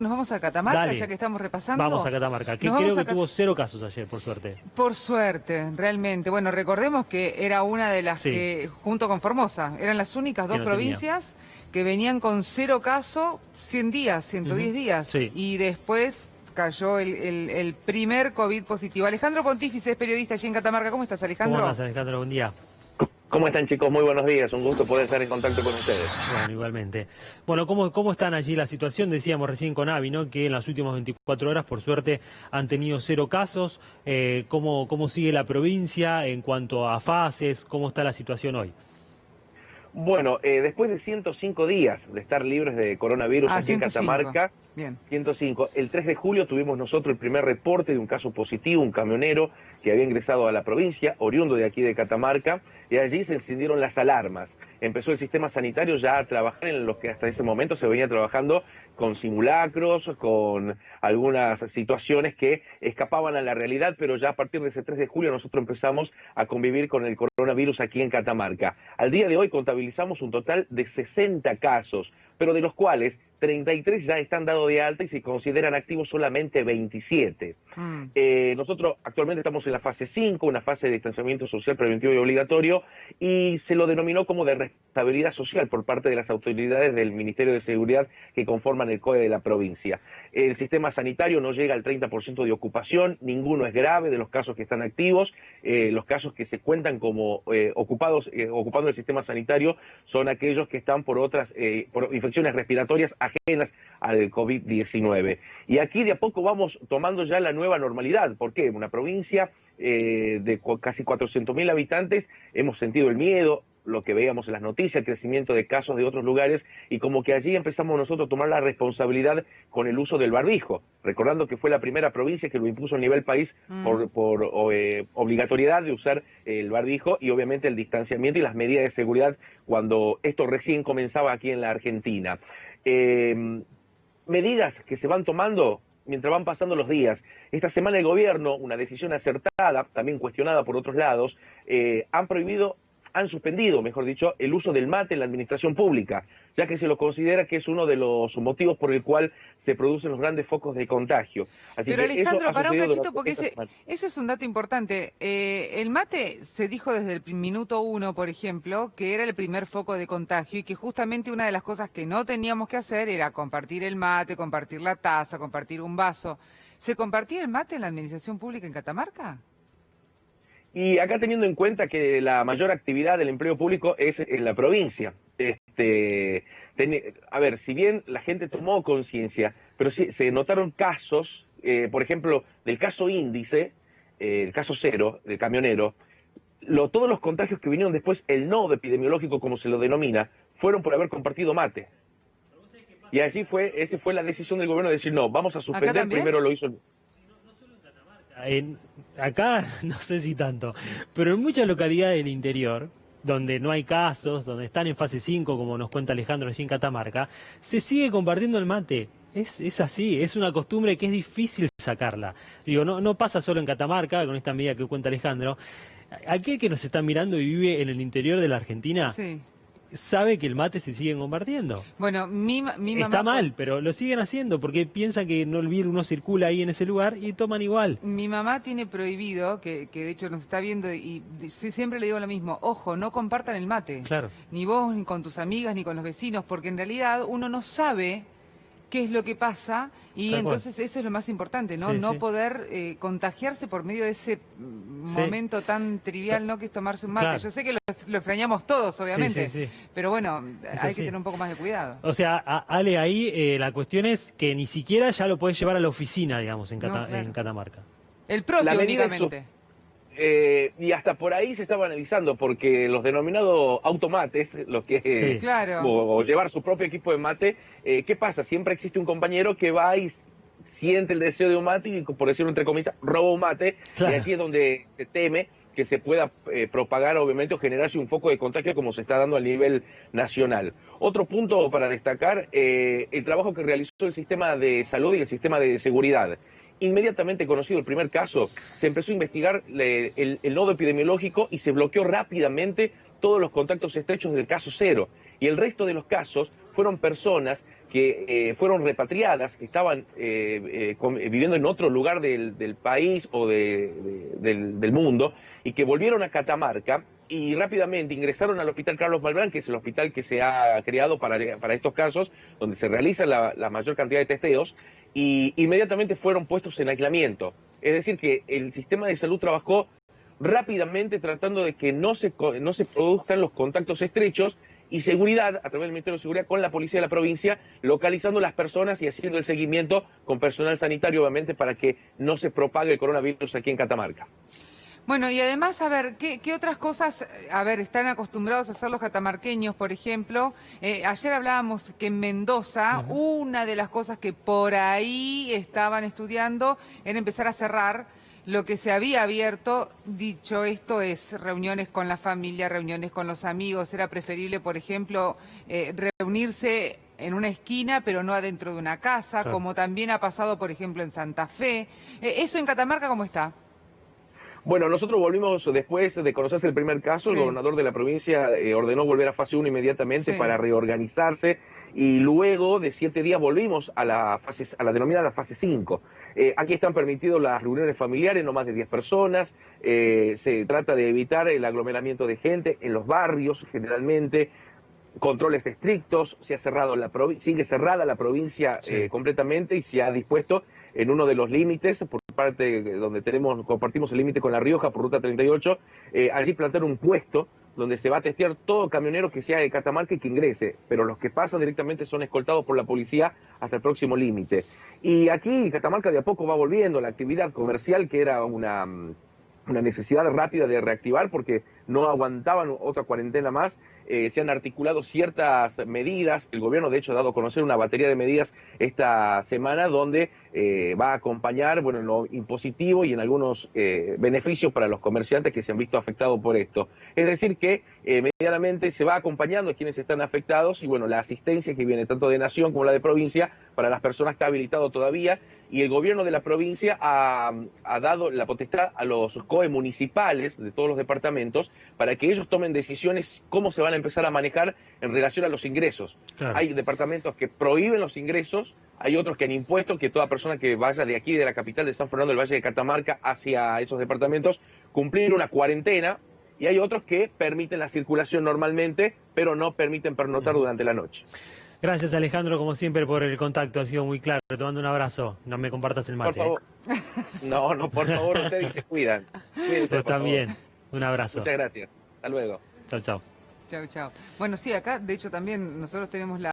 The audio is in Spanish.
Nos vamos a Catamarca, Dale. ya que estamos repasando. Vamos a Catamarca, que Nos creo vamos que a tuvo 0 casos ayer, por suerte. Por suerte, realmente. Bueno, recordemos que era una de las Sí. que, junto con Formosa, eran las únicas Que dos no provincias que venían con 0 casos, 100 días, 110 días. Sí. Y después cayó el primer COVID positivo. Alejandro Pontífice es periodista allí en Catamarca. ¿Cómo estás, Alejandro? ¿Cómo andas, Alejandro? Buen día. ¿Cómo están, chicos? Muy buenos días. Un gusto poder estar en contacto con ustedes. Bueno, igualmente. Bueno, ¿cómo están allí la situación? Decíamos recién con Avi, ¿no? Que en las últimas 24 horas, por suerte, han tenido 0 casos. ¿Cómo sigue la provincia en cuanto a fases? ¿Cómo está la situación hoy? Bueno, después de 105 días de estar libres de coronavirus aquí en 105. Catamarca, Bien. 105. El 3 de julio tuvimos nosotros el primer reporte de un caso positivo, un camionero que había ingresado a la provincia, oriundo de aquí de Catamarca, y allí se encendieron las alarmas. Empezó el sistema sanitario ya a trabajar en lo que hasta ese momento se venía trabajando con simulacros, con algunas situaciones que escapaban a la realidad, pero ya a partir de ese 3 de julio nosotros empezamos a convivir con el coronavirus aquí en Catamarca. Al día de hoy contabilizamos un total de 60 casos, pero de los cuales 33 ya están dados de alta y se consideran activos solamente 27. Nosotros actualmente estamos en la fase 5, una fase de distanciamiento social preventivo y obligatorio, y se lo denominó como de responsabilidad social por parte de las autoridades del Ministerio de Seguridad que conforman el COE de la provincia. El sistema sanitario no llega al 30% de ocupación, ninguno es grave de los casos que están activos. Los casos que se cuentan como ocupando el sistema sanitario son aquellos que están por otras por infecciones respiratorias ajenas al COVID-19. Y aquí de a poco vamos tomando ya la nueva normalidad. ¿Por qué? Una provincia de casi 400.000 habitantes, hemos sentido el miedo, lo que veíamos en las noticias, el crecimiento de casos de otros lugares, y como que allí empezamos nosotros a tomar la responsabilidad con el uso del barbijo, recordando que fue la primera provincia que lo impuso a nivel país por obligatoriedad de usar el barbijo y obviamente el distanciamiento y las medidas de seguridad cuando esto recién comenzaba aquí en la Argentina. Medidas que se van tomando mientras van pasando los días. Esta semana el gobierno, una decisión acertada, también cuestionada por otros lados, han suspendido, mejor dicho, el uso del mate en la administración pública, ya que se lo considera que es uno de los motivos por el cual se producen los grandes focos de contagio. Así Pero que Alejandro, eso ha para un sucedido cachito, porque durante esta semana. ese es un dato importante. El mate se dijo desde el minuto 1, por ejemplo, que era el primer foco de contagio y que justamente una de las cosas que no teníamos que hacer era compartir el mate, compartir la taza, compartir un vaso. ¿Se compartía el mate en la administración pública en Catamarca? Y acá teniendo en cuenta que la mayor actividad del empleo público es en la provincia. A ver, si bien la gente tomó conciencia, pero sí se notaron casos, por ejemplo, del caso índice, el caso 0, del camionero, todos los contagios que vinieron después, el nodo epidemiológico, como se lo denomina, fueron por haber compartido mate. Y allí esa fue la decisión del gobierno de decir, no, vamos a suspender, primero lo hizo... Acá no sé si tanto, pero en muchas localidades del interior, donde no hay casos, donde están en fase 5, como nos cuenta Alejandro allí en Catamarca, se sigue compartiendo el mate. Es así, es una costumbre que es difícil sacarla. Digo, no pasa solo en Catamarca, con esta medida que cuenta Alejandro. Aquel que nos está mirando y vive en el interior de la Argentina, Sí. sabe que el mate se sigue compartiendo. Bueno, mi mamá... Está mal, pero lo siguen haciendo porque piensan que el virus no circula ahí en ese lugar y toman igual. Mi mamá tiene prohibido, que de hecho nos está viendo y siempre le digo lo mismo, ojo, no compartan el mate. Claro. Ni vos, ni con tus amigas, ni con los vecinos, porque en realidad uno no sabe qué es lo que pasa y Tal cual. entonces eso es lo más importante, ¿no? Sí, No sí. poder contagiarse por medio de ese momento tan trivial, ¿no? Que es tomarse un mate. Claro. Yo sé que lo extrañamos todos, obviamente, Sí, sí, sí. pero bueno, Es hay así. que tener un poco más de cuidado. O sea, Ale, ahí la cuestión es que ni siquiera ya lo podés llevar a la oficina, digamos, en, No, claro. en Catamarca. El propio La medida es únicamente. y hasta por ahí se estaba analizando, porque los denominados automates, los que Sí. Claro. o llevar su propio equipo de mate, ¿qué pasa? Siempre existe un compañero que va y siente el deseo de un mate y, por decirlo entre comillas, roba un mate, Claro. y así es donde se teme que se pueda propagar, obviamente, o generarse un foco de contagio como se está dando a nivel nacional. Otro punto para destacar, el trabajo que realizó el sistema de salud y el sistema de seguridad. Inmediatamente conocido el primer caso, se empezó a investigar el nodo epidemiológico y se bloqueó rápidamente todos los contactos estrechos del caso 0. Y el resto de los casos fueron personas que fueron repatriadas, que estaban viviendo en otro lugar del país o del mundo, y que volvieron a Catamarca y rápidamente ingresaron al Hospital Carlos Malbrán, que es el hospital que se ha creado para estos casos, donde se realiza la mayor cantidad de testeos, y inmediatamente fueron puestos en aislamiento. Es decir, que el sistema de salud trabajó rápidamente tratando de que no se produzcan los contactos estrechos, y seguridad, a través del Ministerio de Seguridad, con la policía de la provincia, localizando las personas y haciendo el seguimiento con personal sanitario, obviamente, para que no se propague el coronavirus aquí en Catamarca. Bueno, y además, a ver, ¿qué otras cosas, a ver, están acostumbrados a hacer los catamarqueños, por ejemplo? Ayer hablábamos que en Mendoza, una de las cosas que por ahí estaban estudiando era empezar a cerrar lo que se había abierto. Dicho esto, es reuniones con la familia, reuniones con los amigos. Era preferible, por ejemplo, reunirse en una esquina, pero no adentro de una casa, claro, como también ha pasado, por ejemplo, en Santa Fe. ¿Eso en Catamarca cómo está? Bueno, nosotros volvimos después de conocerse el primer caso. Sí. El gobernador de la provincia ordenó volver a fase 1 inmediatamente, sí, para reorganizarse, y luego de 7 días volvimos a la denominada fase 5. Aquí están permitidas las reuniones familiares, no más de 10 personas. Se trata de evitar el aglomeramiento de gente en los barrios, generalmente. Controles estrictos. Se ha cerrado sigue cerrada la provincia, sí, completamente, y se ha dispuesto en uno de los límites, por parte donde compartimos el límite con La Rioja por ruta 38, allí plantar un puesto donde se va a testear todo camionero que sea de Catamarca y que ingrese, pero los que pasan directamente son escoltados por la policía hasta el próximo límite. Y aquí Catamarca de a poco va volviendo la actividad comercial, que era una necesidad rápida de reactivar porque no aguantaban otra cuarentena más. Se han articulado ciertas medidas. El gobierno, de hecho, ha dado a conocer una batería de medidas esta semana donde va a acompañar, bueno, en lo impositivo y en algunos beneficios para los comerciantes que se han visto afectados por esto. Es decir, que medianamente se va acompañando a quienes están afectados, y bueno, la asistencia que viene tanto de Nación como la de provincia para las personas está habilitado todavía, y el gobierno de la provincia ha dado la potestad a los COE municipales de todos los departamentos para que ellos tomen decisiones cómo se van a empezar a manejar en relación a los ingresos. Claro. Hay departamentos que prohíben los ingresos, hay otros que han impuesto que toda persona que vaya de aquí, de la capital de San Fernando del Valle de Catamarca, hacia esos departamentos, cumplir una cuarentena, y hay otros que permiten la circulación normalmente, pero no permiten pernoctar durante la noche. Gracias, Alejandro, como siempre, por el contacto. Ha sido muy claro. Te mando un abrazo. No me compartas el mate. Por favor. No, por favor, ustedes se cuidan. Cuídense, Vos también. Un abrazo. Muchas gracias. Hasta luego. Chao, chao. Chau, chau. Bueno, sí, acá, de hecho, también nosotros tenemos la